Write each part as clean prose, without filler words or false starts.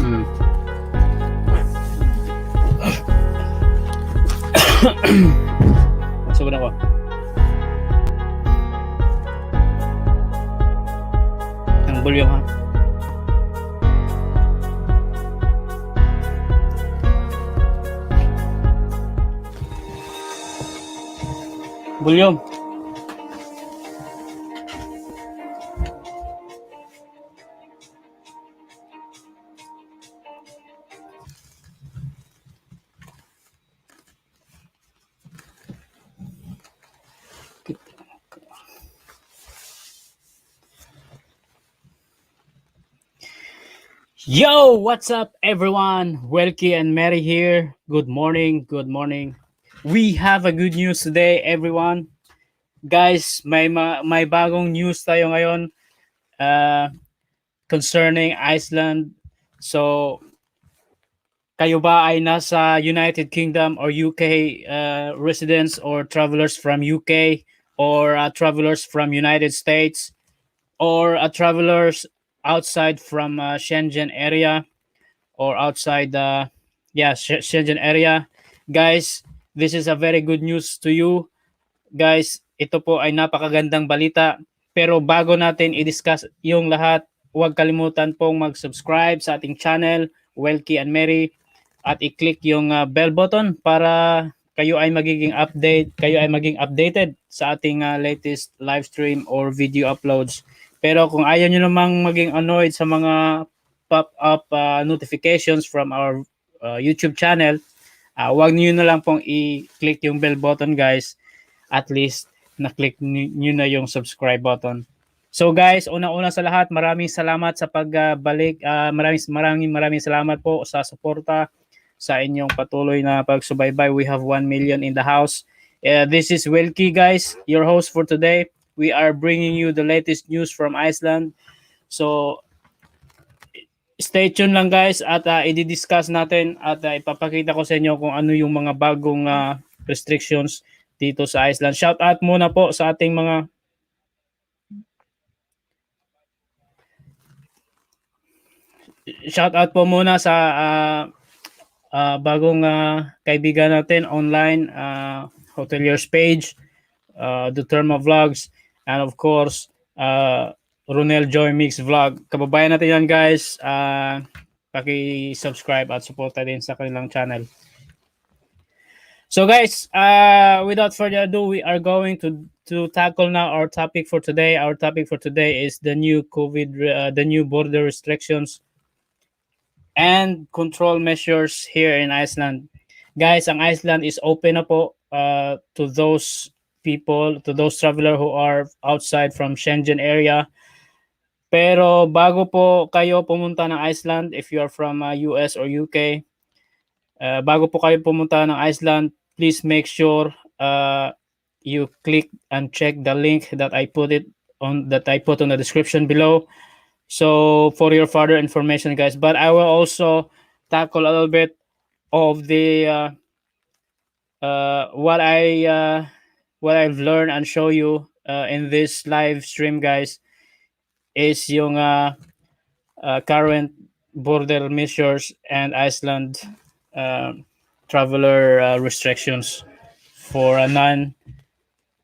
Subukan ko. Ang volume ha. Volume. Yo, what's up everyone? Welkie&Merry here. Good morning, good morning. We have a good news today, everyone. Guys, may bagong news tayo ngayon concerning Iceland. So, kayo ba ay nasa United Kingdom or UK residents or travelers from UK or travelers from United States or travelers outside from Schengen area or outside the Schengen area? Guys, this is a very good news to you. Guys, ito po ay napakagandang balita. Pero bago natin i-discuss yung lahat, huwag kalimutan pong mag-subscribe sa ating channel, Welkie&Merry, at i-click yung bell button para kayo ay maging updated sa ating latest live stream or video uploads. Pero kung ayaw nyo namang maging annoyed sa mga pop-up notifications from our YouTube channel, huwag nyo na lang pong i-click yung bell button, guys. At least na-click nyo na yung subscribe button. So guys, una-una sa lahat, maraming salamat sa pagbalik. Maraming salamat po sa suporta, sa inyong patuloy na pagsubaybay. We have 1 million in the house. This is Welkie, guys, your host for today. We are bringing you the latest news from Iceland. So, stay tuned lang, guys, at i-discuss natin at ipapakita ko sa inyo kung ano yung mga bagong restrictions dito sa Iceland. Shout out muna po sa ating mga bagong kaibigan natin online, hoteliers page, the Terma Vlogs, and of course Ronel Joy Mix Vlog. Kababayan natin yan, guys. Paki-subscribe at suporta din sa kanilang channel. So guys, without further ado, we are going to tackle now our topic for today. Our topic for today is the new the new border restrictions and control measures here in Iceland. Guys, ang Iceland is open na po to those people, to those travelers who are outside from Schengen area. Pero bago po kayo pumunta ng Iceland, if you are from US or UK, bago po kayo pumunta ng Iceland, please make sure you click and check the link that I put on the description below. So for your further information, guys. But I will also tackle a little bit of the what I've learned and show you in this live stream, guys, is yung current border measures and Iceland traveler restrictions for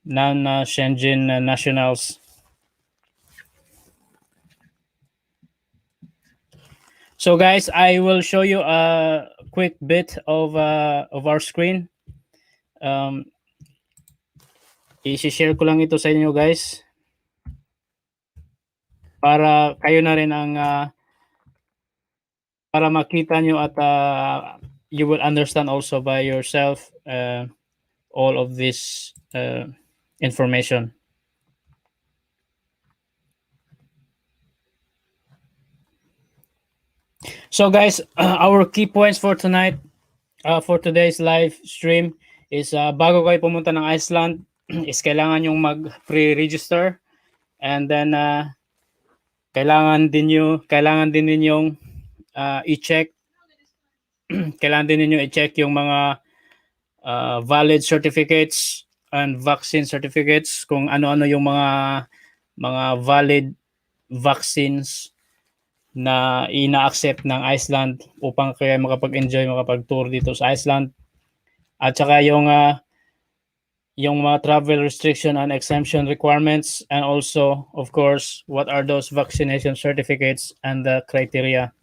non-Schengen nationals. So guys, I will show you a quick bit of our screen. I-share ko lang ito sa inyo, guys, para kayo na rin ang para makita nyo at you will understand also by yourself all of this information. So guys, our key points for tonight, for today's live stream is bago kayo pumunta ng Iceland is kailangan yung mag-pre-register, and then kailangan din ninyong i-check yung mga valid certificates and vaccine certificates, kung ano-ano yung mga valid vaccines na ina-accept ng Iceland upang kayo makapag-enjoy, makapag-tour dito sa Iceland. At saka yung mga travel restriction and exemption requirements, and also of course what are those vaccination certificates and the criteria.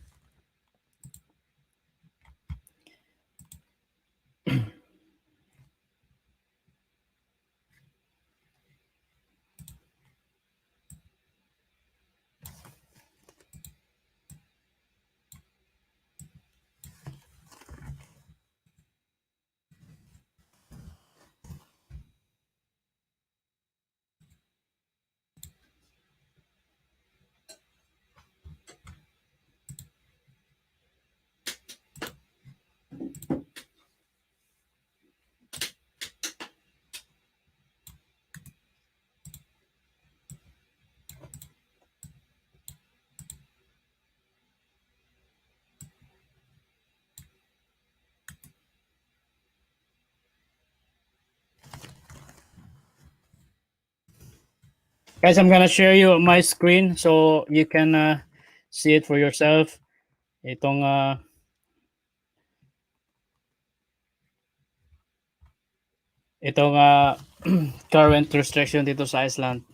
Guys, I'm gonna share you my screen so you can see it for yourself. Itong current restriction dito sa Iceland.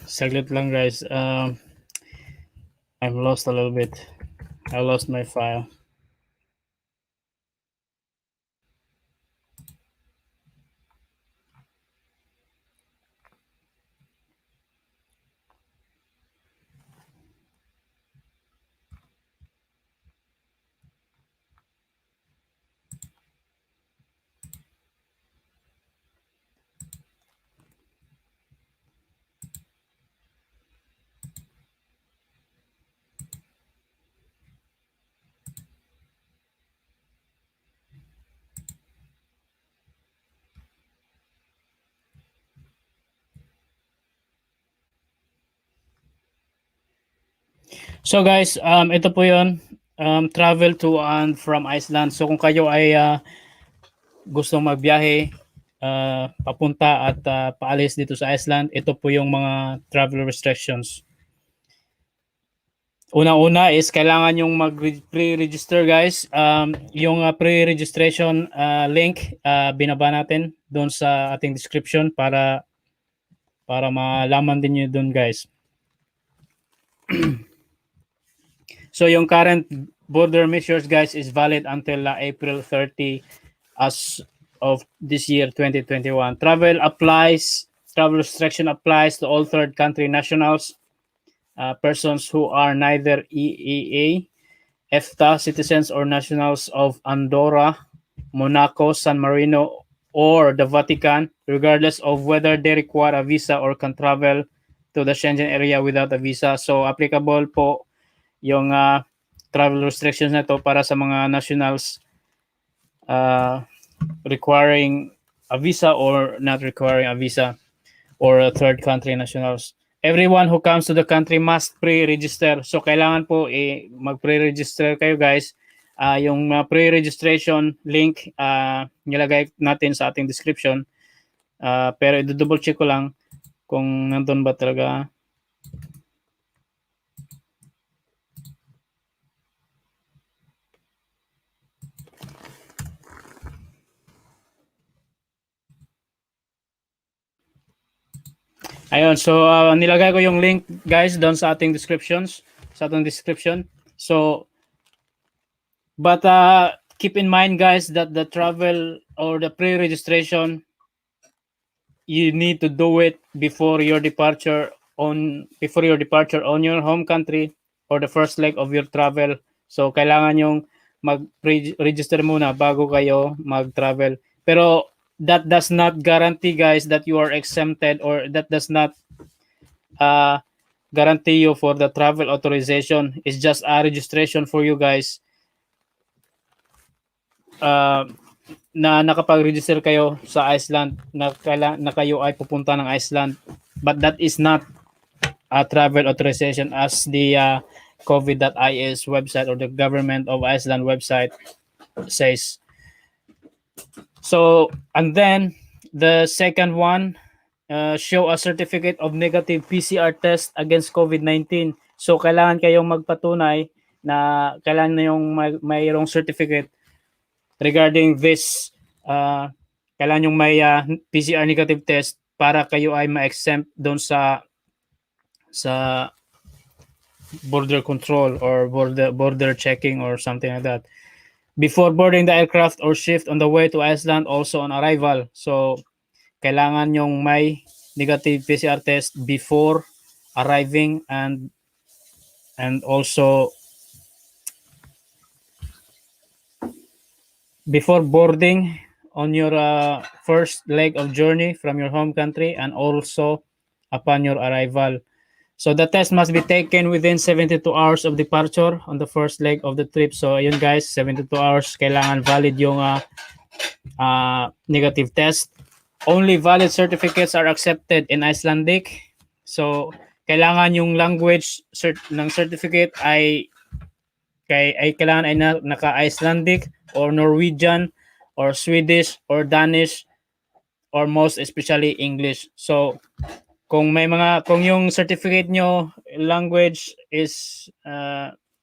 Saglit lang guys. I'm lost a little bit. I lost my file. So guys, ito po 'yon. Travel to and from Iceland. So kung kayo ay gustong magbiyahe papunta at paalis dito sa Iceland, ito po yung mga travel restrictions. Una-una is kailangan yung mag-pre-register guys. Yung pre-registration link binaba natin doon sa ating description para malaman din niyo doon guys. So yung current border measures guys is valid until April 30 as of this year 2021. Travel restriction applies to all third country nationals, persons who are neither EEA, EFTA citizens or nationals of Andorra, Monaco, San Marino, or the Vatican, regardless of whether they require a visa or can travel to the Schengen area without a visa. So applicable po yung travel restrictions na to para sa mga nationals requiring a visa or not requiring a visa, or third country nationals. Everyone who comes to the country must pre-register. So kailangan po mag-pre-register kayo guys. Yung pre-registration link nilagay natin sa ating description. Pero i-double check ko lang kung nandun ba talaga. Ayun, so nilagay ko yung link guys doon sa ating descriptions, sa ating description. So but keep in mind guys that the travel or the pre-registration, you need to do it before your departure on your home country or the first leg of your travel. So kailangan yung mag-register muna bago kayo mag-travel. Pero that does not guarantee, guys, that you are exempted, or that does not uh, guarantee you for the travel authorization. It's just a registration for you guys, uh, na nakapag-register kayo sa Iceland, na kayo ay pupunta ng Iceland. But that is not a travel authorization as the COVID.is website or the government of Iceland website says. So, and then the second one, show a certificate of negative PCR test against COVID-19. So, kailangan kayong magpatunay na kailangan na yung mayroong certificate regarding this. Kailangan yung may PCR negative test para kayo ay ma-exempt doon sa border control or border checking or something like that. Before boarding the aircraft or ship on the way to Iceland, also on arrival. So, kailangan yung may negative PCR test before arriving, and also before boarding on your first leg of journey from your home country, and also upon your arrival. So the test must be taken within 72 hours of departure on the first leg of the trip. So ayun guys, 72 hours kailangan valid yung negative test. Only valid certificates are accepted in Icelandic. So kailangan yung language ng certificate ay kailangan ay naka-Icelandic or Norwegian or Swedish or Danish, or most especially English. So kung yung certificate nyo language is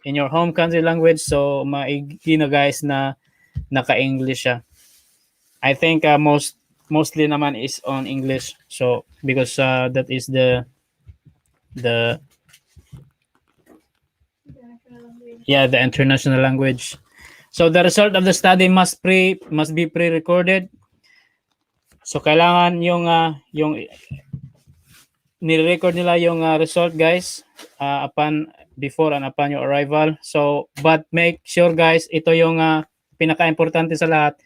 in your home country language, so maigi na guys na naka-English siya. I think mostly naman is on English. So because that is the the international language. So the result of the study must be pre-recorded. So kailangan yung ni-record nila yung result guys upon before and upon your arrival. So but make sure guys, ito yung pinaka-importante sa lahat,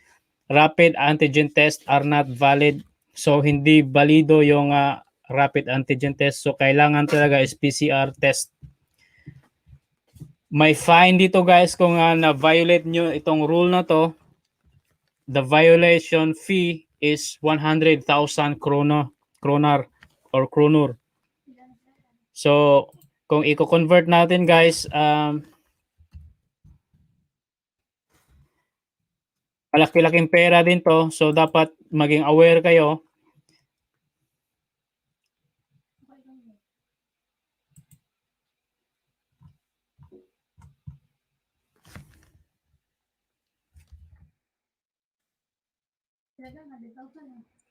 rapid antigen test are not valid. So hindi balido yung rapid antigen test. So kailangan talaga is PCR test. May fine dito guys kung na-violate nyo itong rule na to. The violation fee is 100,000 kroner. So, kung i-convert natin guys, malaki-laking pera din to. So, dapat maging aware kayo.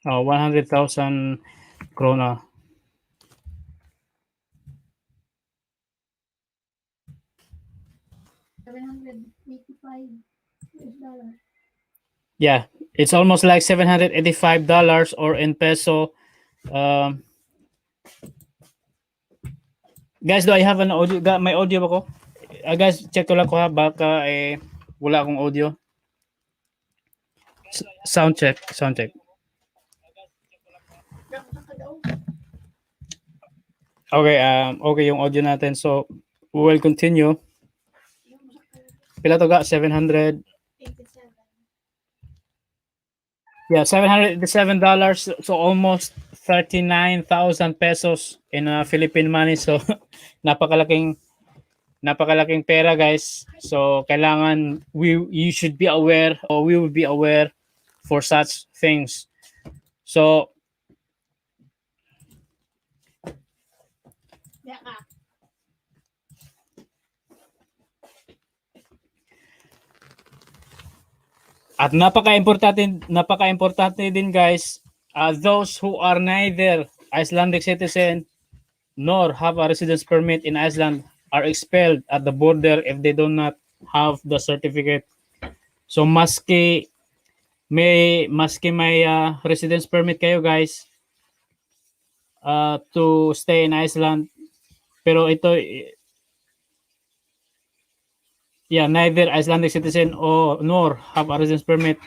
Oh, 100,000 krona. Yeah, it's almost like $785, or in peso. Guys, do I have an audio? May audio ba ko? Guys, check ko lang ko ha. Baka wala akong audio. Sound check. Okay, okay yung audio natin. So, we will continue. Pila to ga? 700. Yeah, $787. So almost 39,000 pesos in Philippine money. So napakalaking pera guys. So kailangan you should be aware, or we will be aware for such things. So at napaka-importante din guys, those who are neither Icelandic citizen nor have a residence permit in Iceland are expelled at the border if they do not have the certificate. So maski may residence permit kayo guys to stay in Iceland, pero ito neither Icelandic citizen or nor have a residence permit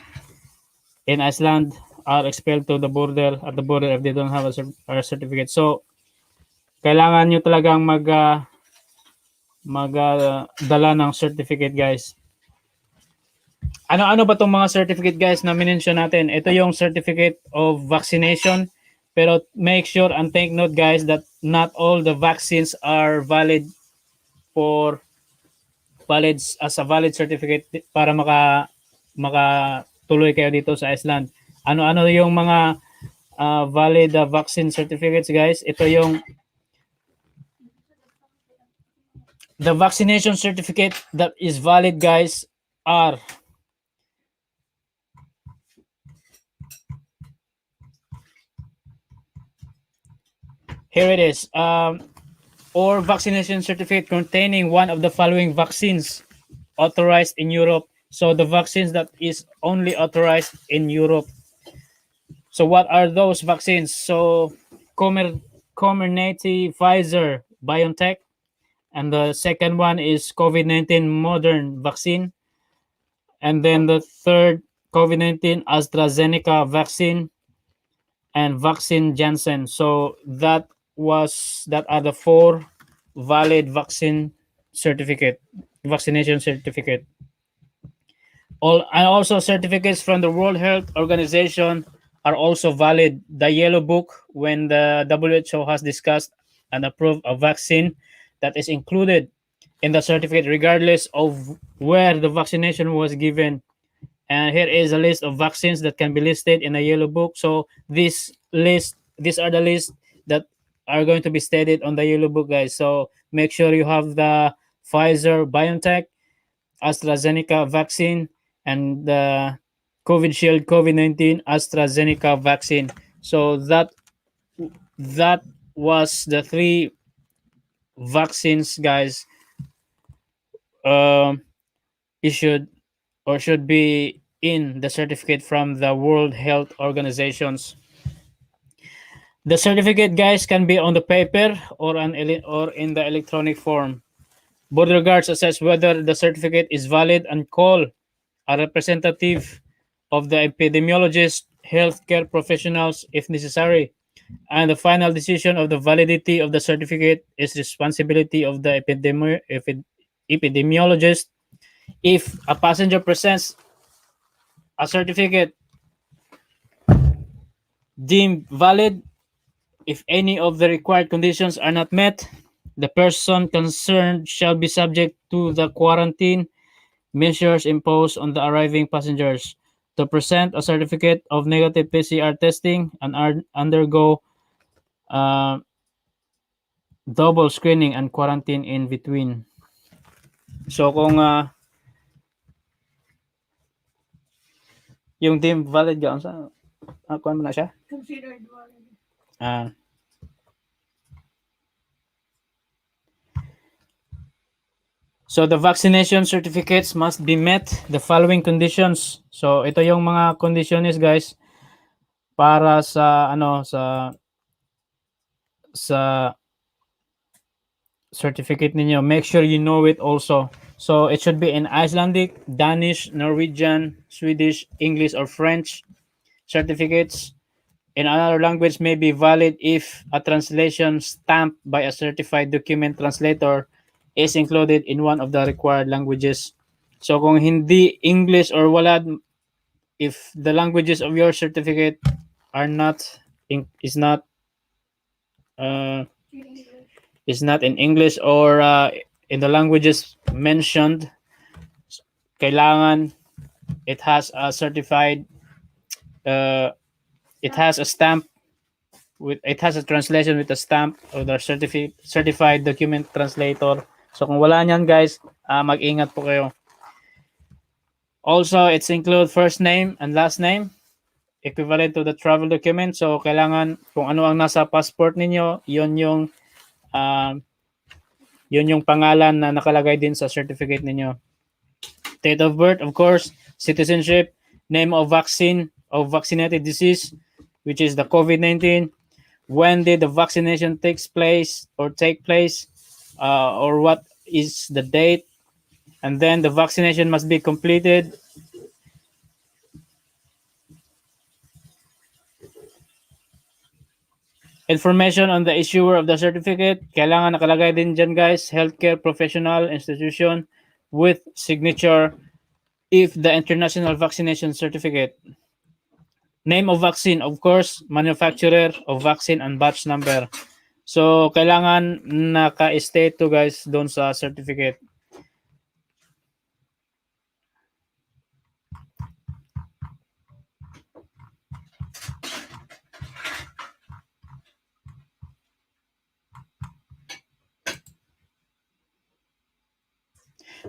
in Iceland are expelled to the border at the border if they don't have a certificate. So kailangan nyo talagang dala ng certificate, guys. Ano ba tong mga certificate, guys, na minention natin? Ito yung certificate of vaccination. Pero make sure and take note, guys, that not all the vaccines are for valid as a valid certificate para makatuloy kayo dito sa Iceland. Ano yung mga valid vaccine certificates, guys? Ito yung the vaccination certificate that is valid, guys, are here it is. Or vaccination certificate containing one of the following vaccines authorized in Europe. So the vaccines that is only authorized in Europe. So what are those vaccines? So Comirnaty, Pfizer, BioNTech, and the second one is COVID-19 Modern vaccine, and then the third COVID-19 AstraZeneca vaccine, and vaccine Janssen. So that are the four valid vaccination certificate. Also certificates from the World Health Organization are also valid. The Yellow Book, when the WHO has discussed and approved a vaccine, that is included in the certificate regardless of where the vaccination was given. And here is a list of vaccines that can be listed in a Yellow Book. So these are the lists that are going to be stated on the Yellow Book, guys. So make sure you have the Pfizer, BioNTech, AstraZeneca vaccine, and the COVID-Shield COVID-19 AstraZeneca vaccine. So that was the three vaccines, guys, issued or should be in the certificate from the World Health Organizations. The certificate, guys, can be on the paper or in the electronic form. Border guards assess whether the certificate is valid and call a representative of the epidemiologist, healthcare professionals if necessary. And the final decision of the validity of the certificate is responsibility of the epidemiologist. If a passenger presents a certificate deemed valid, if any of the required conditions are not met, the person concerned shall be subject to the quarantine measures imposed on the arriving passengers, to present a certificate of negative PCR testing and undergo double screening and quarantine in between. So kung yung deemed valid ka, sa kuan mo na siya? Considered valid. So the vaccination certificates must be met the following conditions. So ito yung mga conditions, guys, para sa sa certificate ninyo. Make sure you know it also. So it should be in Icelandic, Danish, Norwegian, Swedish, English, or French certificates. In another language may be valid if a translation stamped by a certified document translator is included in one of the required languages. So kung hindi English or wala, if the languages of your certificate are not is not in English or in the languages mentioned, kailangan it has a certified it has a stamp it has a translation with a stamp or the certified document translator. So kung wala niyan, guys, mag-ingat po kayo. Also, it's include first name and last name equivalent to the travel document. So kailangan kung ano ang nasa passport ninyo, yun yung pangalan na nakalagay din sa certificate ninyo. Date of birth, of course, citizenship, name of vaccinated disease, which is the COVID-19. When did the vaccination take place, or what is the date? And then the vaccination must be completed Information on the issuer of the certificate. Kailangan nakalagay din dyan guys, healthcare professional institution with signature if the international vaccination certificate. Name of vaccine, of course, manufacturer of vaccine and batch number. So, kailangan naka-state to guys doon sa certificate.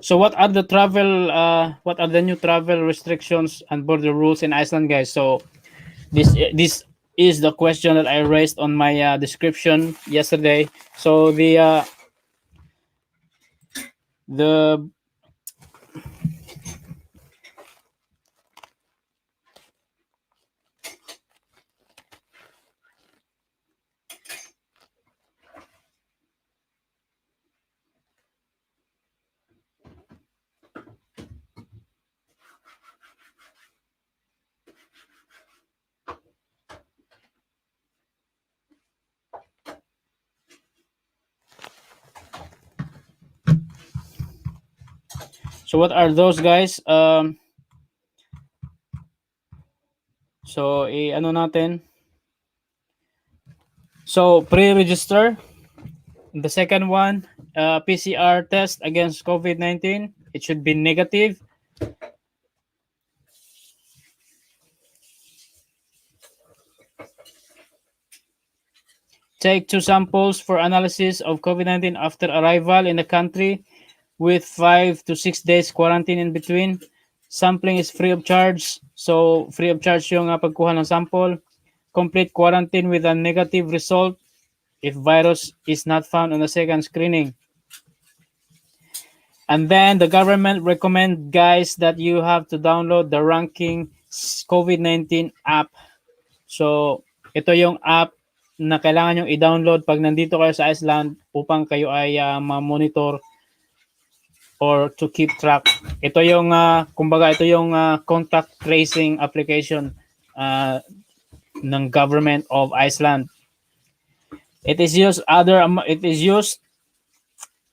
So what are the new travel restrictions and border rules in Iceland, guys? So this is the question that I raised on my description yesterday. So the so what are those, guys? So ano natin? So pre-register. The second one, PCR test against COVID-19. It should be negative. Take 2 samples for analysis of COVID-19 after arrival in the country with 5 to 6 days quarantine in between. Sampling is free of charge. So, free of charge yung pagkuha ng sample. Complete quarantine with a negative result if virus is not found on the second screening. And then the government recommend, guys, that you have to download the ranking COVID-19 app. So, ito yung app na kailangan yung i-download pag nandito kayo sa Iceland upang kayo ay ma-monitor or to keep track. Ito yung kumbaga ito yung contact tracing application ng government of Iceland. It is used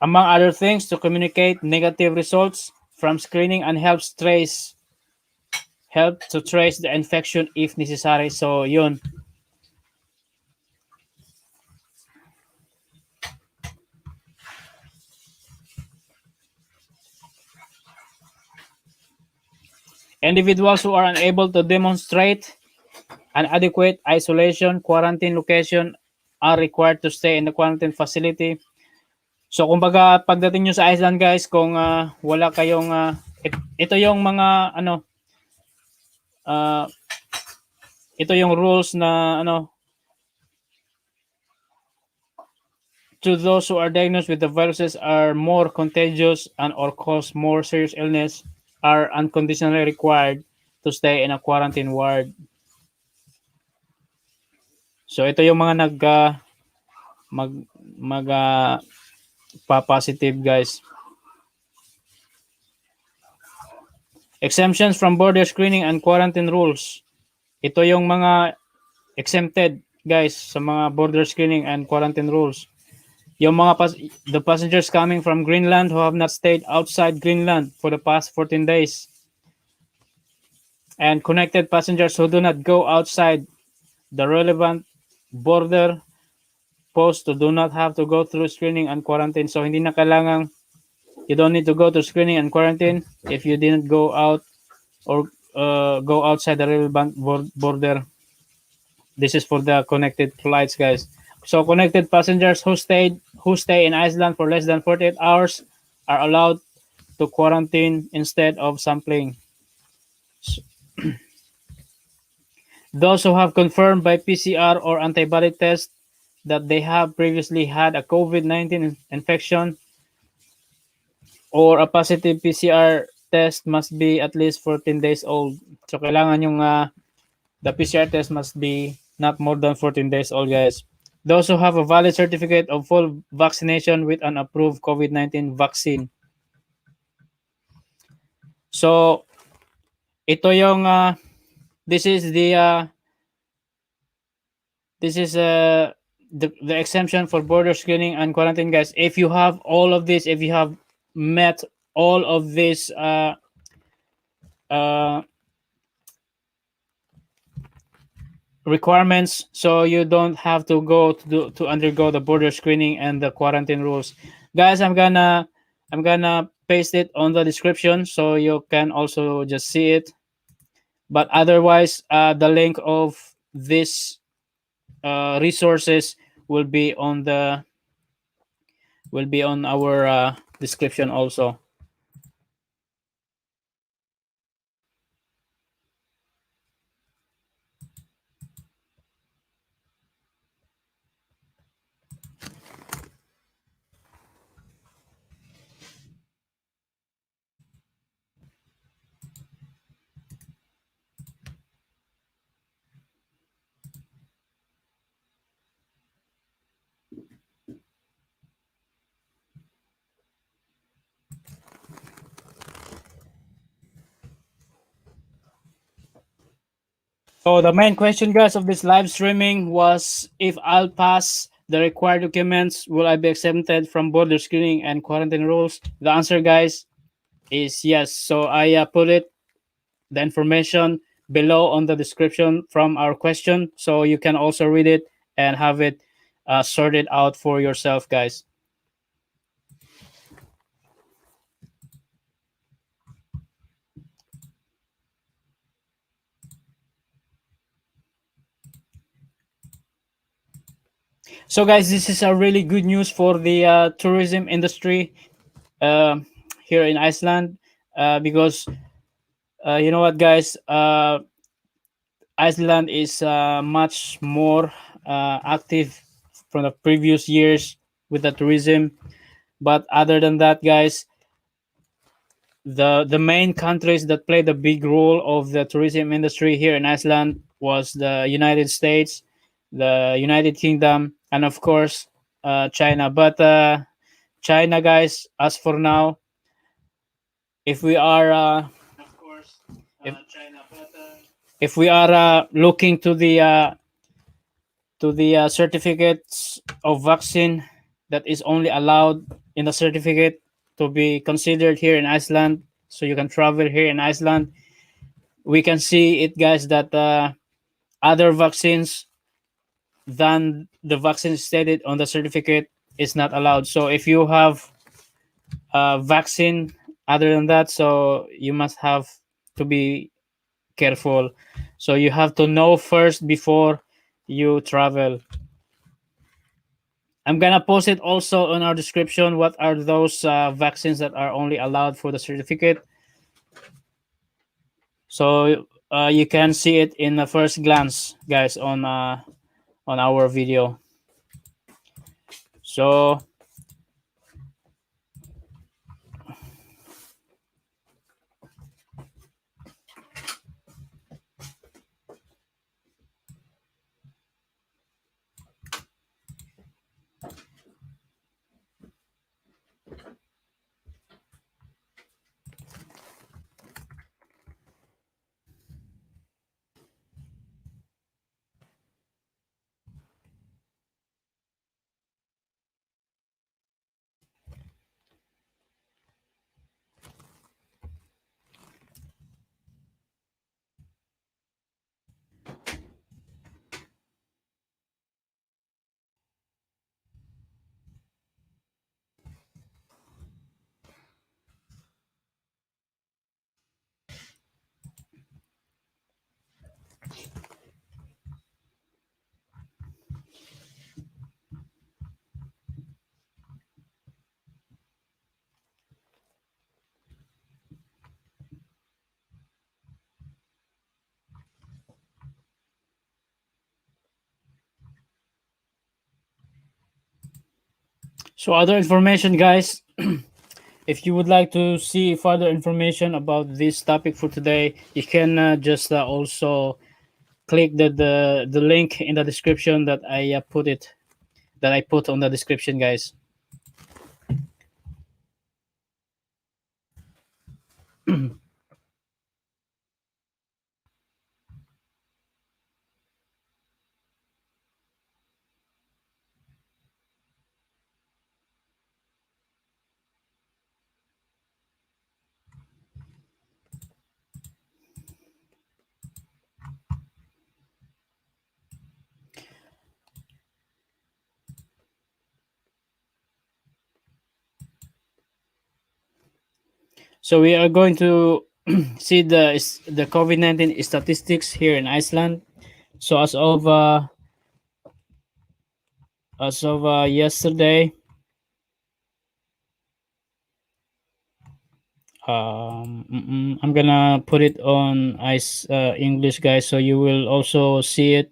among other things to communicate negative results from screening and help to trace the infection if necessary. So yun. Individuals who are unable to demonstrate an adequate isolation quarantine location are required to stay in the quarantine facility. So kumbaga pagdating nyo sa Iceland, guys, kung wala kayong ito yung mga ito yung rules na to those who are diagnosed with the viruses are more contagious and or cause more serious illness are unconditionally required to stay in a quarantine ward. So ito yung mga pa-positive, guys. Exemptions from border screening and quarantine rules. Ito yung mga exempted, guys, sa mga border screening and quarantine rules. Yung the passengers coming from Greenland who have not stayed outside Greenland for the past 14 days. And connected passengers who do not go outside the relevant border post do not have to go through screening and quarantine. So hindi na kailangang you don't need to go to screening and quarantine if you didn't go out or go outside the relevant border. This is for the connected flights, guys. So connected passengers who stay in Iceland for less than 48 hours are allowed to quarantine instead of sampling. Those who have confirmed by PCR or antibody test that they have previously had a COVID-19 infection or a positive PCR test must be at least 14 days old. So kailangan yung the PCR test must be not more than 14 days old, guys. Those who have a valid certificate of full vaccination with an approved COVID-19 vaccine. So ito yung this is the exemption for border screening and quarantine, guys. If you have all of this, if you have met all of these uh, requirements, so you don't have to go to undergo the border screening and the quarantine rules, guys. I'm gonna paste it on the description so you can also just see it. But otherwise, the link of this resources will be on the will be on our description also. So the main question, guys, of this live streaming was, if I'll pass the required documents, will I be exempted from border screening and quarantine rules? The answer, guys, is yes. So I put it the information below on the description from our question, so you can also read it and have it sorted out for yourself, guys. So, guys, this is a really good news for the tourism industry uh, here in Iceland, because you know what, guys, Iceland is much more active from the previous years with the tourism. But other than that, guys, the main countries that played a big role of the tourism industry here in Iceland was the United States, the United Kingdom, and of course China. But China, guys, as for now, if we are if, if we are looking to the certificates of vaccine that is only allowed in the certificate to be considered here in Iceland, so you can travel here in Iceland. We can see it, guys, that other vaccines than the vaccine stated on the certificate is not allowed. So if you have a vaccine other than that, so you must have to be careful. So you have to know first before you travel. I'm gonna post it also on our description. What are those vaccines that are only allowed for the certificate? So you can see it in the first glance, guys, on our video. So so other information, guys. If you would like to see further information about this topic for today, you can just also click the link in the description that I put on the description, guys. So we are going to see the COVID-19 statistics here in Iceland. So as of yesterday, I'm gonna put it on ice English, guys, so you will also see it.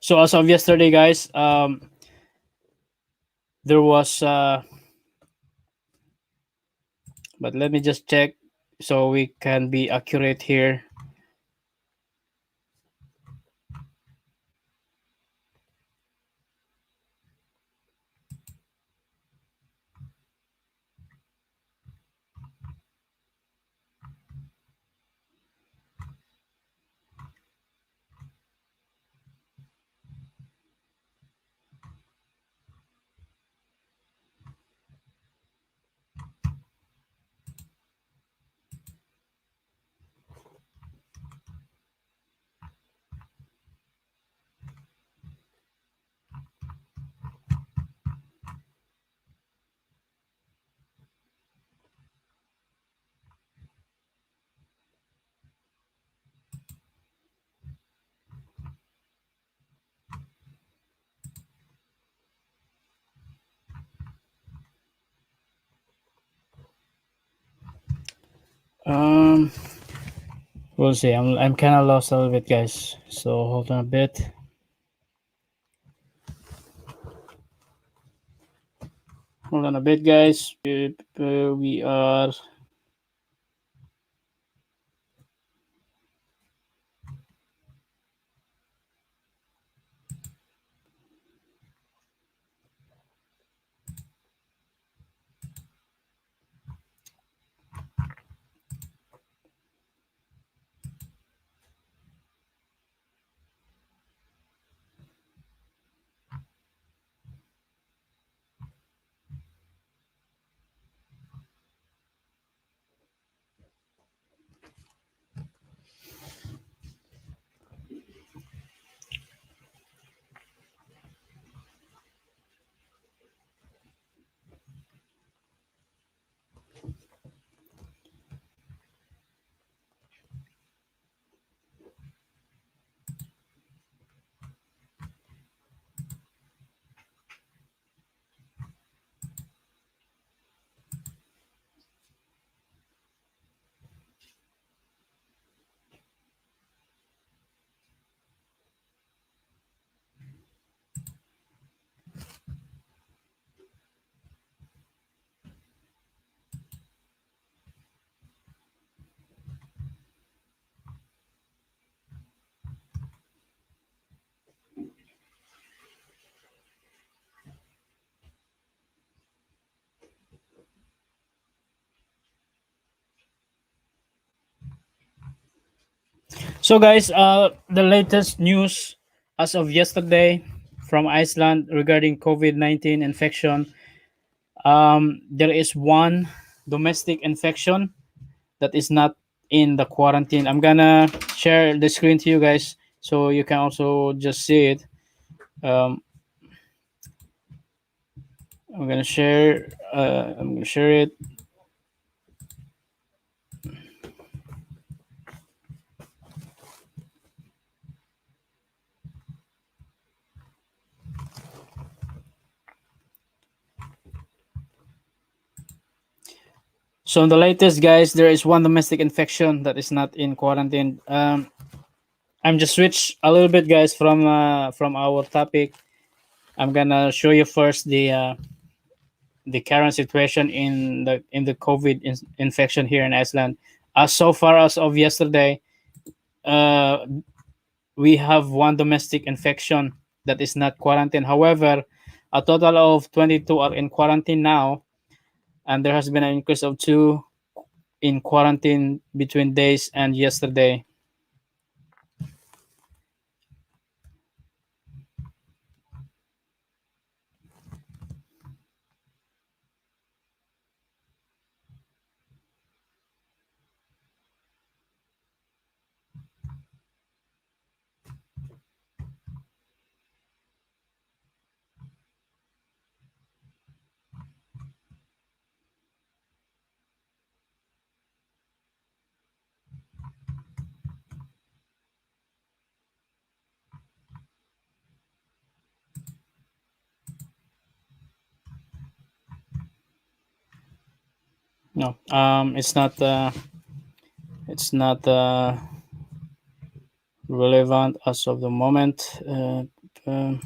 So as of yesterday, guys, there was but let me just check so we can be accurate here. Um, we'll see. I'm kind of lost a little bit, guys. So hold on a bit. Hold on a bit, guys. We are. So, guys, the latest news as of yesterday from Iceland regarding COVID-19 infection. There is one domestic infection that is not in the quarantine. I'm gonna share the screen to you guys so you can also just see it. Um, I'm gonna share. I'm gonna share it. So, in the latest, guys, there is one domestic infection that is not in quarantine. I'm just switch a little bit, guys, from our topic. I'm gonna show you first the current situation in the COVID infection here in Iceland. As so far as of yesterday, uh, we have one domestic infection that is not quarantined. However, a total of 22 are in quarantine now, and there has been an increase of 2 in quarantine between days and yesterday. No, it's not relevant as of the moment. Um,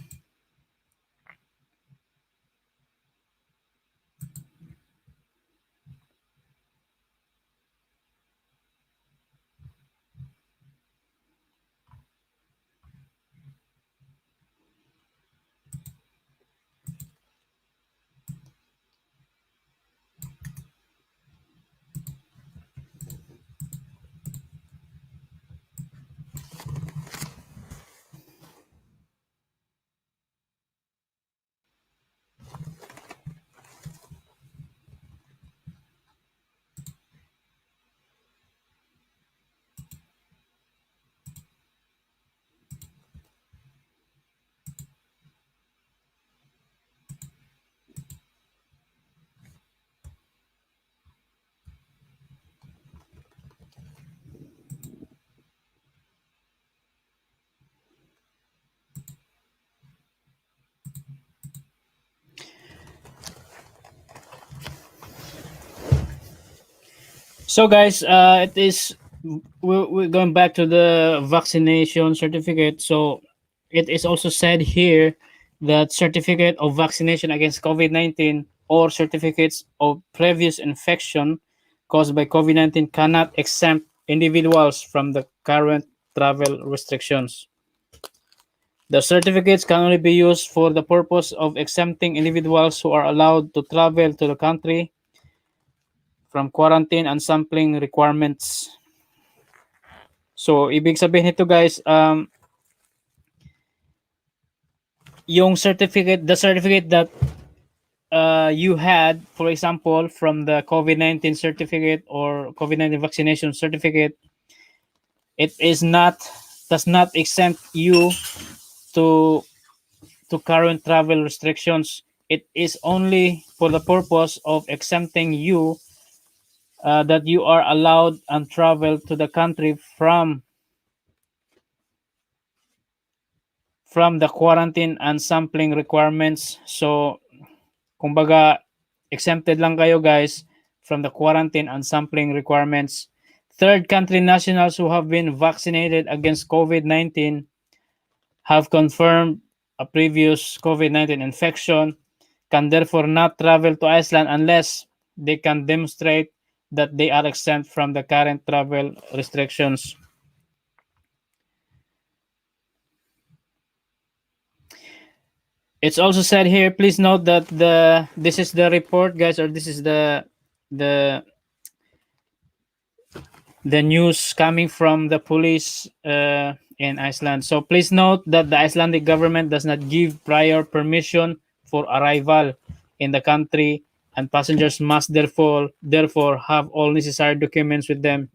so, guys, it is we're going back to the vaccination certificate. So, it is also said here that certificate of vaccination against COVID-19 or certificates of previous infection caused by COVID-19 cannot exempt individuals from the current travel restrictions. The certificates can only be used for the purpose of exempting individuals who are allowed to travel to the country from quarantine and sampling requirements. So, ibig sabihin nito, guys, yung certificate, the certificate that you had, for example, from the COVID-19 certificate or COVID-19 vaccination certificate, it is not does not exempt you to current travel restrictions. It is only for the purpose of exempting you that you are allowed and travel to the country from the quarantine and sampling requirements. So, kumbaga, exempted lang kayo, guys, from the quarantine and sampling requirements. Third country nationals who have been vaccinated against COVID-19 have confirmed a previous COVID-19 infection can therefore not travel to Iceland unless they can demonstrate that they are exempt from the current travel restrictions. It's also said here, please note that this is the report, guys, or this is the the news coming from the police in Iceland. So please note that the Icelandic government does not give prior permission for arrival in the country, and passengers must therefore have all necessary documents with them.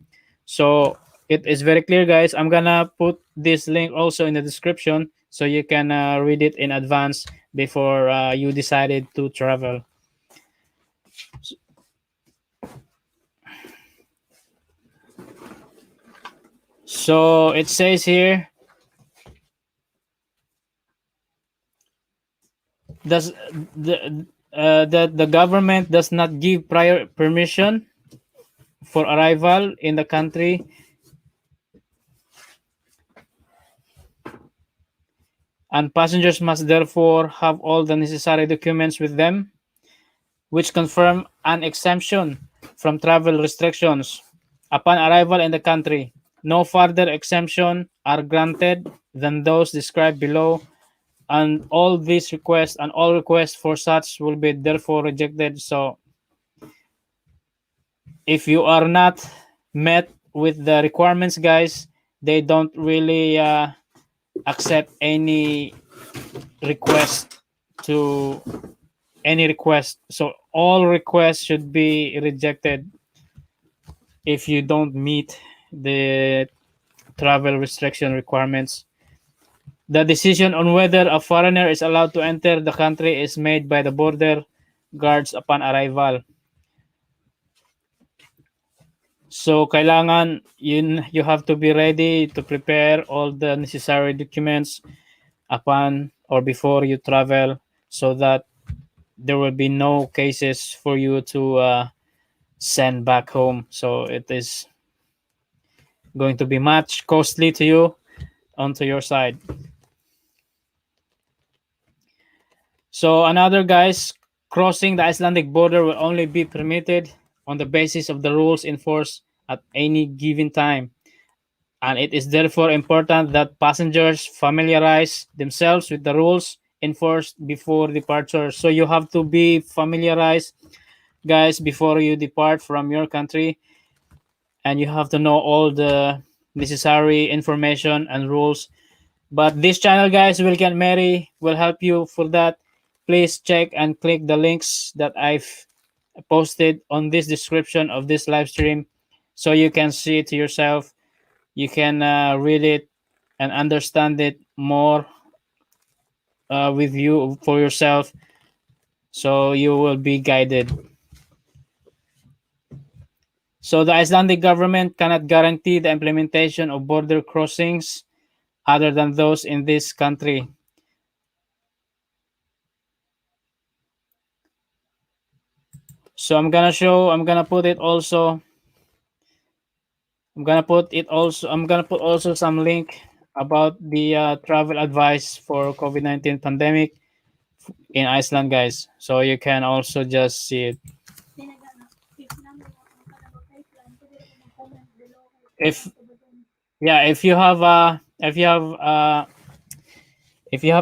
So it is very clear, guys. I'm gonna put this link also in the description so you can read it in advance before you decided to travel. So it says here, does that the government does not give prior permission for arrival in the country, and passengers must therefore have all the necessary documents with them which confirm an exemption from travel restrictions upon arrival in the country. No further exemption are granted than those described below, and all requests for such will be therefore rejected. So if you are not met with the requirements, guys, they don't really accept request to any request. So all requests should be rejected if you don't meet the travel restriction requirements. The decision on whether a foreigner is allowed to enter the country is made by the border guards upon arrival. So kailangan you have to be ready to prepare all the necessary documents upon or before you travel, so that there will be no cases for you to send back home. So it is going to be much costly to you onto your side. So another, guys, crossing the Icelandic border will only be permitted on the basis of the rules in force at any given time. And it is therefore important that passengers familiarize themselves with the rules enforced before departure. So you have to be familiarized, guys, before you depart from your country, and you have to know all the necessary information and rules. But this channel, guys, Wilkie&Merry, will help you for that. Please check and click the links that I've posted on this description of this live stream, so you can see it to yourself. You can read it and understand it more with you for yourself, so you will be guided. So the Icelandic government cannot guarantee the implementation of border crossings other than those in this country. So I'm gonna put it also. I'm gonna put also some link about the travel advice for COVID-19 pandemic in Iceland, guys. So you can also just see it. If yeah, if you have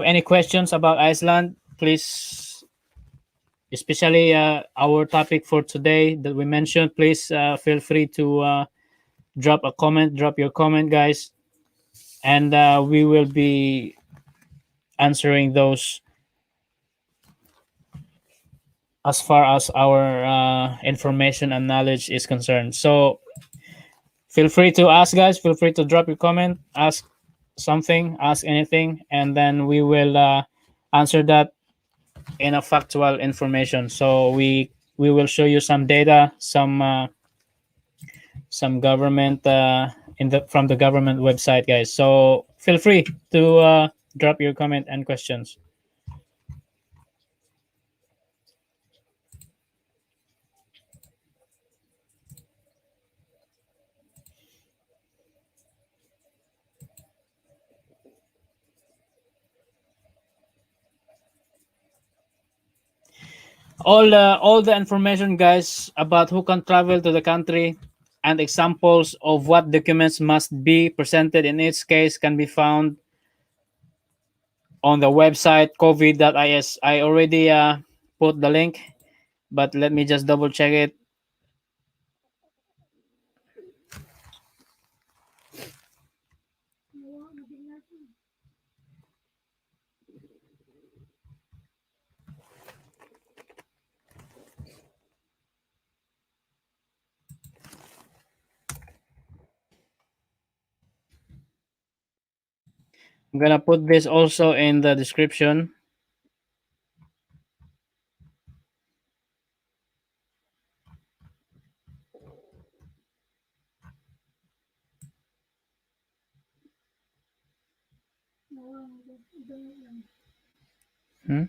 any questions about Iceland, please, especially our topic for today that we mentioned, please feel free to drop your comment, guys, and we will be answering those as far as our information and knowledge is concerned. So feel free to ask, guys. Feel free to drop your comment, ask something, ask anything, and then we will answer that in a factual information. So we will show you some data, some government in the from the government website, guys. So feel free to drop your comment and questions. All the information, guys, about who can travel to the country and examples of what documents must be presented in each case can be found on the website covid.is. I already put the link, but let me just double check it. I'm gonna put this also in the description. Hmm?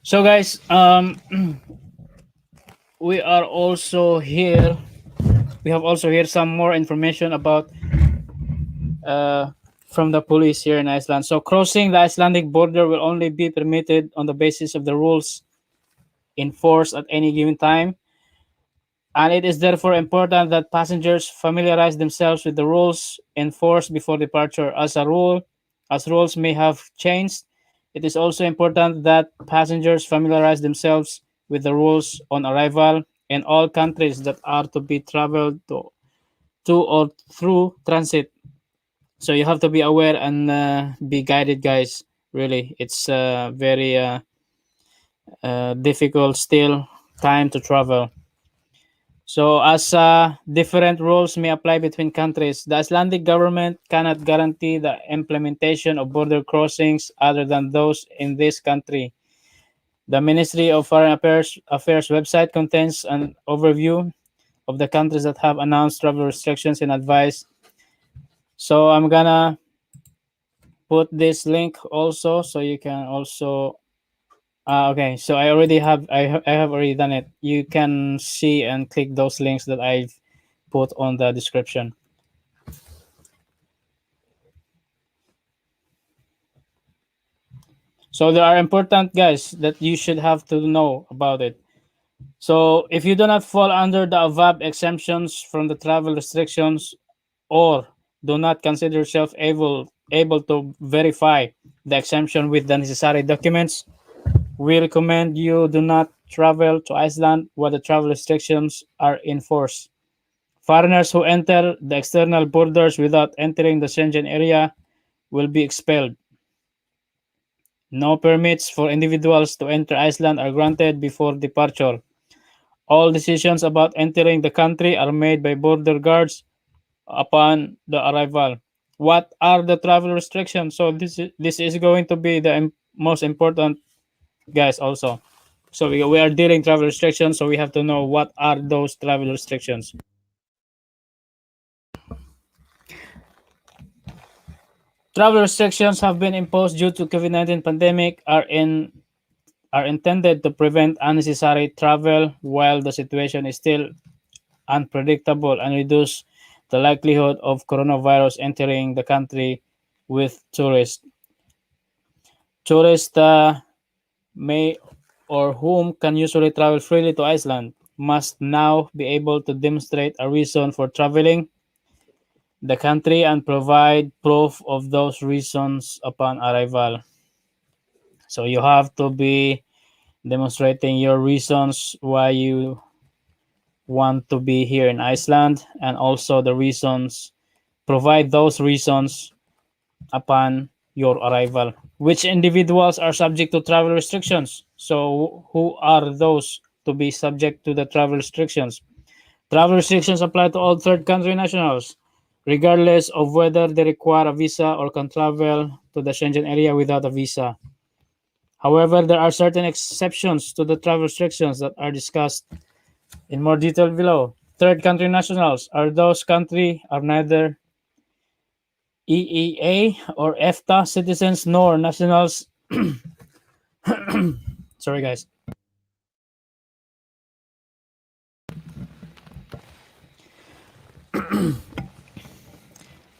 So guys, we are also here. We have also here some more information about uh, from the police here in Iceland. So crossing the Icelandic border will only be permitted on the basis of the rules in force at any given time, and it is therefore important that passengers familiarize themselves with the rules enforced before departure. As rules may have changed, it is also important that passengers familiarize themselves with the rules on arrival in all countries that are to be traveled to or through transit. So you have to be aware and be guided, guys. Really, it's very difficult still time to travel. So, as different rules may apply between countries, the Icelandic government cannot guarantee the implementation of border crossings other than those in this country. The Ministry of Foreign Affairs website contains an overview of the countries that have announced travel restrictions and advice. So, I'm gonna put this link also so you can also. Okay, so I have already done it. You can see and click those links that I've put on the description. So there are important guys that you should have to know about it. So if you do not fall under the above exemptions from the travel restrictions or do not consider yourself able to verify the exemption with the necessary documents, we recommend you do not travel to Iceland where the travel restrictions are in force. Foreigners who enter the external borders without entering the Schengen area will be expelled. No permits for individuals to enter Iceland are granted before departure. All decisions about entering the country are made by border guards upon the arrival. What are the travel restrictions? So this is going to be the most important, guys. Also, so we are dealing travel restrictions, so we have to know what are those travel restrictions. Travel restrictions have been imposed due to COVID-19 pandemic are intended to prevent unnecessary travel while the situation is still unpredictable and reduce the likelihood of coronavirus entering the country with tourists. Tourists may or whom can usually travel freely to Iceland must now be able to demonstrate a reason for traveling the country and provide proof of those reasons upon arrival. So you have to be demonstrating your reasons why you want to be here in Iceland and also the reasons, provide those reasons upon your arrival. Which individuals are subject to travel restrictions? So who are those to be subject to the travel restrictions? Travel restrictions apply to all third country nationals, regardless of whether they require a visa or can travel to the Schengen area without a visa. However, there are certain exceptions to the travel restrictions that are discussed in more detail below. Third country nationals are those country are neither EEA or EFTA citizens nor nationals. Sorry, guys.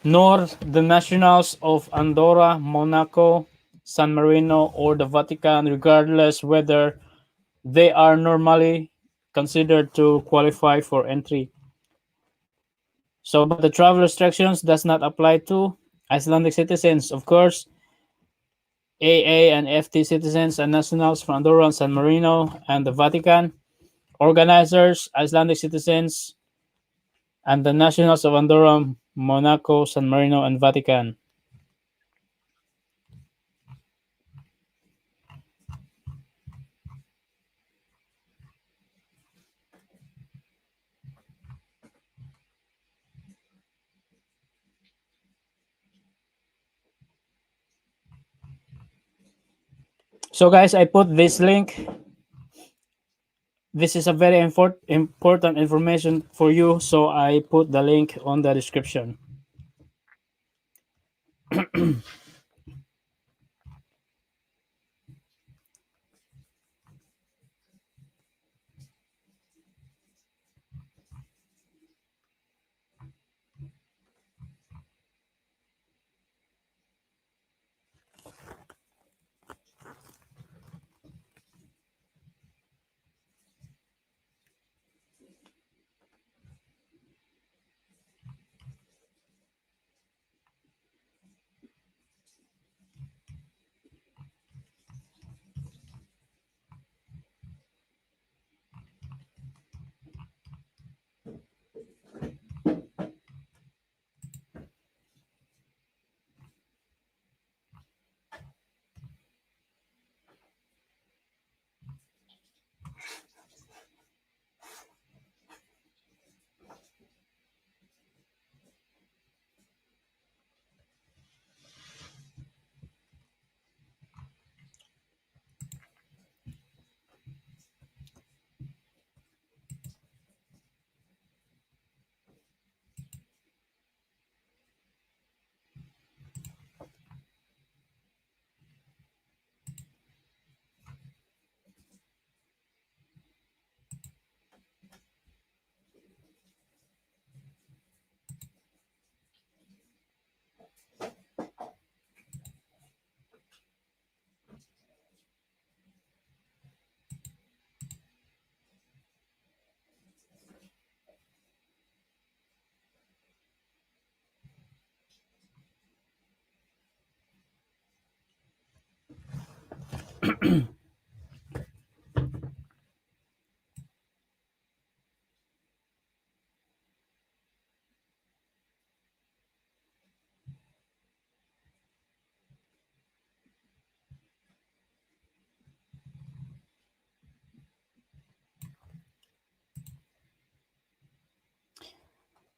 Nor the nationals of Andorra, Monaco, San Marino, or the Vatican, regardless whether they are normally considered to qualify for entry. So, but the travel restrictions does not apply to Icelandic citizens. Of course, AA and FT citizens and nationals from Andorra and San Marino and the Vatican, organizers, Icelandic citizens, and the nationals of Andorra, Monaco, San Marino, and Vatican. So, guys, I put this link. This is a very important information for you, so I put the link on the description.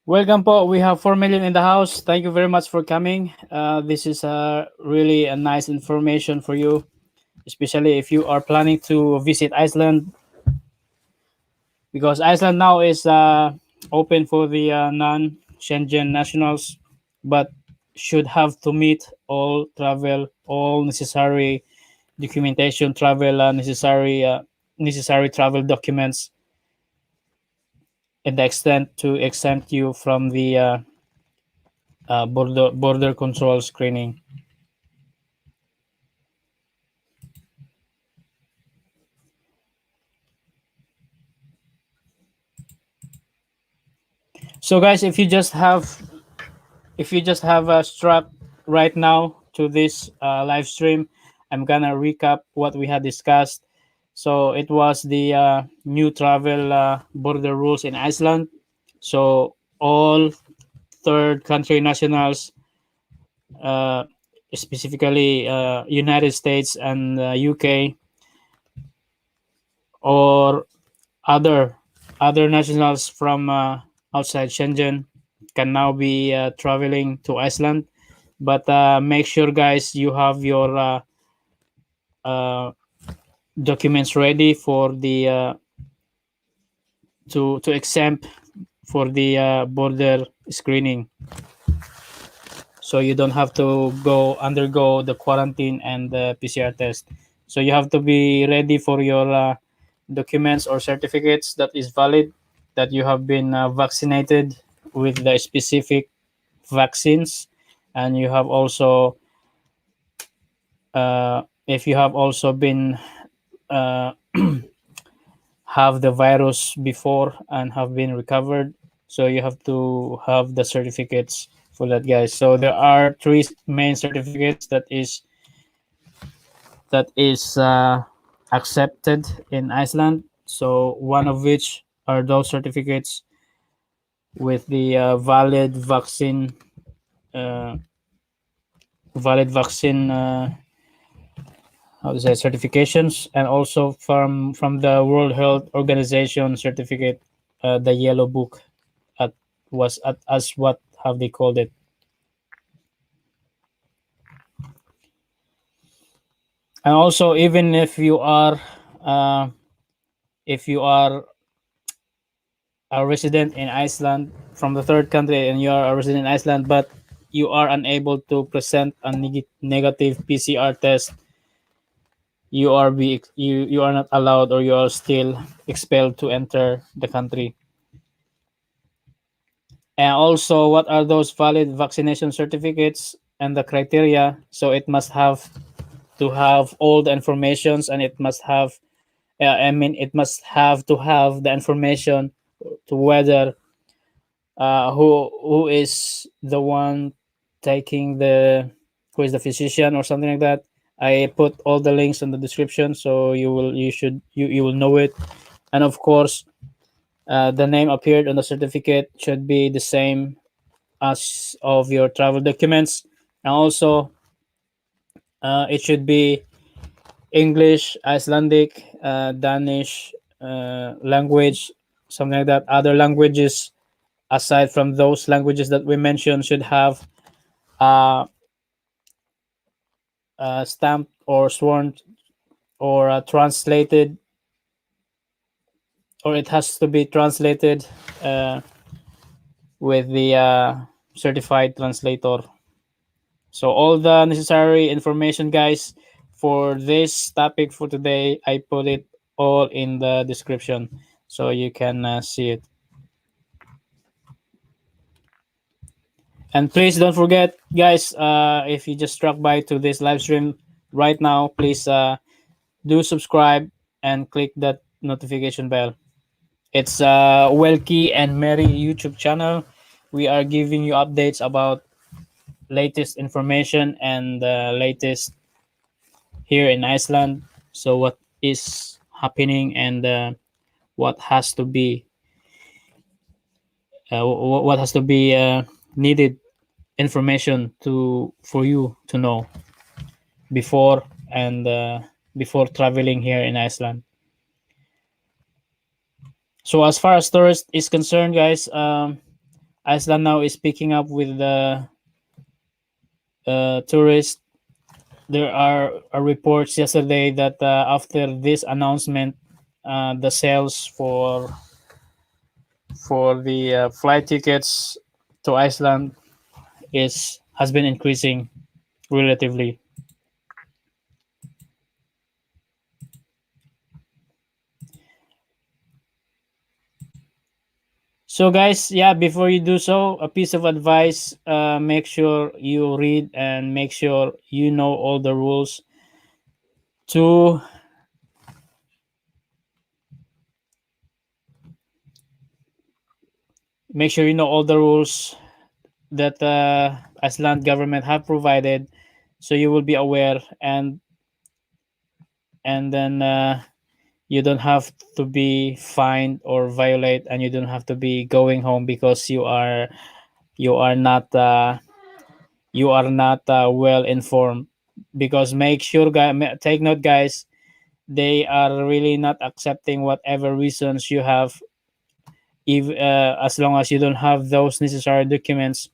Welcome po. We have 4 million in the house. Thank you very much for coming. This is really a nice information for you, especially if you are planning to visit Iceland, because Iceland now is open for the non-Schengen nationals, but should have to meet all necessary documentation, necessary travel documents, and the extent to exempt you from the border control screening. So guys, if you just have a strap right now to this live stream, I'm gonna recap what we had discussed. So it was the new travel border rules in Iceland. So all third country nationals, uh, specifically United States and UK, or other other nationals from outside Schengen, can now be traveling to Iceland. But make sure, guys, you have your uh, documents ready for the to exempt for the border screening, so you don't have to go undergo the quarantine and the PCR test. So you have to be ready for your documents or certificates that is valid, that you have been vaccinated with the specific vaccines, and you have also if you have also been uh, have the virus before and have been recovered, so you have to have the certificates for that, guys. So there are three main certificates that is accepted in Iceland. So one of which are those certificates with the uh, valid vaccine how to say certifications, and also from the World Health Organization certificate, the yellow book at was at as what have they called it. And also, even uh, if you are a resident in Iceland from the third country, and you are a resident in Iceland, but you are unable to present a negative PCR test, you are not allowed, or you are still expelled to enter the country. And also, what are those valid vaccination certificates and the criteria? So it must have to have all the informations, and it must have it must have to have the information to whether who is the one taking the who is the physician or something like that. I put all the links in the description, so you will know it. And of course, the name appeared on the certificate should be the same as of your travel documents. And also, it should be English, Icelandic, Danish language, something like that. Other languages aside from those languages that we mentioned should have uh, stamped or sworn or translated, or it has to be translated uh, with the certified translator. So all the necessary information, guys, for this topic for today, I put it all in the description so you can see it. And please don't forget, guys, if you just struck by to this live stream right now, please do subscribe and click that notification bell. It's welkieandmerry YouTube channel. We are giving you updates about latest information and latest here in Iceland. So what is happening, and what has to be what has to be needed information to for you to know before, and before traveling here in Iceland. So as far as tourist is concerned, guys, Iceland now is picking up with the tourists. There are reports yesterday that after this announcement, the sales for the flight tickets to Iceland is has been increasing relatively. So, guys, yeah, before you do so, a piece of advice: make sure you read and make sure you know all the rules. To make sure you know all the rules that Iceland government have provided, so you will be aware, and then you don't have to be fined or violate, and you don't have to be going home because you are not well informed. Because make sure, guys, take note, guys, they are really not accepting whatever reasons you have, if as long as you don't have those necessary documents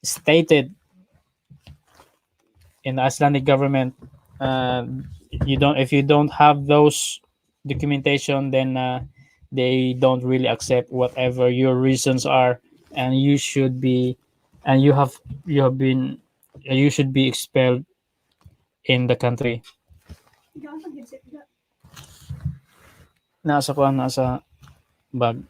stated in the Icelandic government. uh, you don't If you don't have those documentation, then they don't really accept whatever your reasons are, and you should be and you have been you should be expelled in the country. Nasa bag.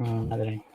Madre.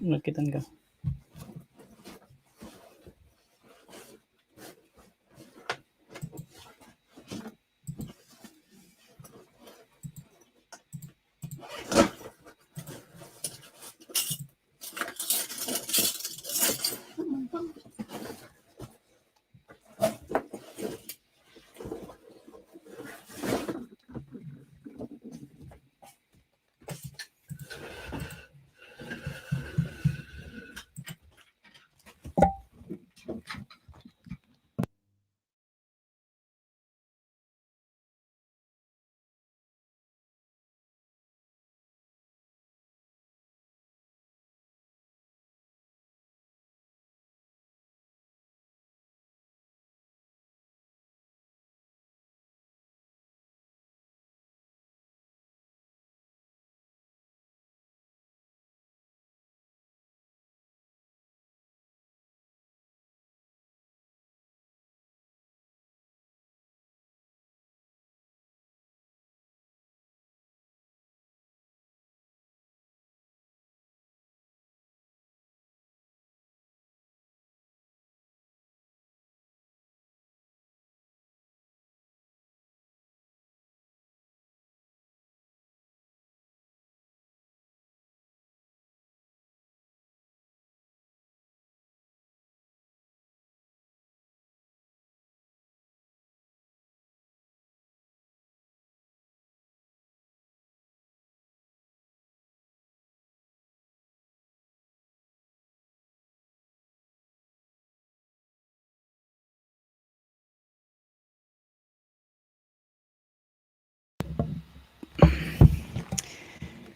Nakitan ka.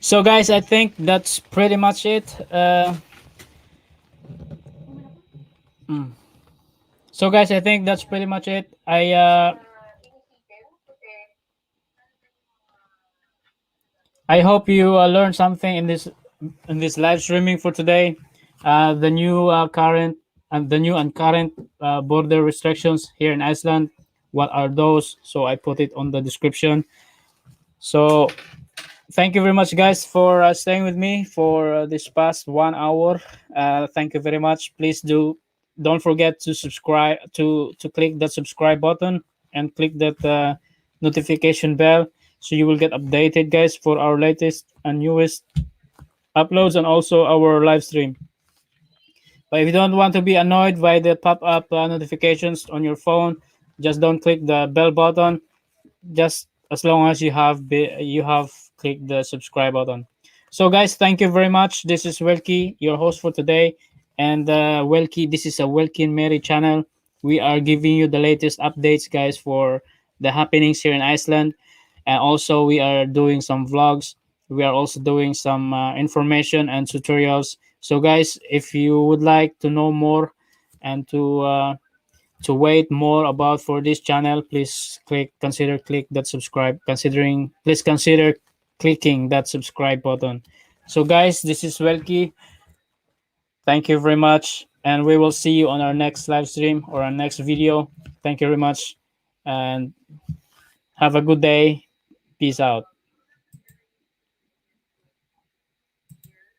So, guys, I think that's pretty much it. Mm. So, guys, I think that's pretty much it. I hope you learned something in this live streaming for today. The new current and the new and current border restrictions here in Iceland. What are those? So I put it on the description. So thank you very much, guys, for staying with me for this past 1 hour. Thank you very much. Please don't forget to subscribe to click that subscribe button and click that notification bell so you will get updated, guys, for our latest and newest uploads and also our live stream. But if you don't want to be annoyed by the pop-up notifications on your phone, just don't click the bell button. Just as long as you have clicked the subscribe button. So, guys, thank you very much. This is Welkie, your host for today, and Welkie. This is a Welkie and Mary channel. We are giving you the latest updates, guys, for the happenings here in Iceland, and also we are doing some vlogs. We are also doing some information and tutorials. So, guys, if you would like to know more and to wait more about for this channel, please click that subscribe, considering please consider clicking that subscribe button. So, guys, this is Welky. Thank you very much, and we will see you on our next live stream or our next video. Thank you very much, and have a good day. Peace out.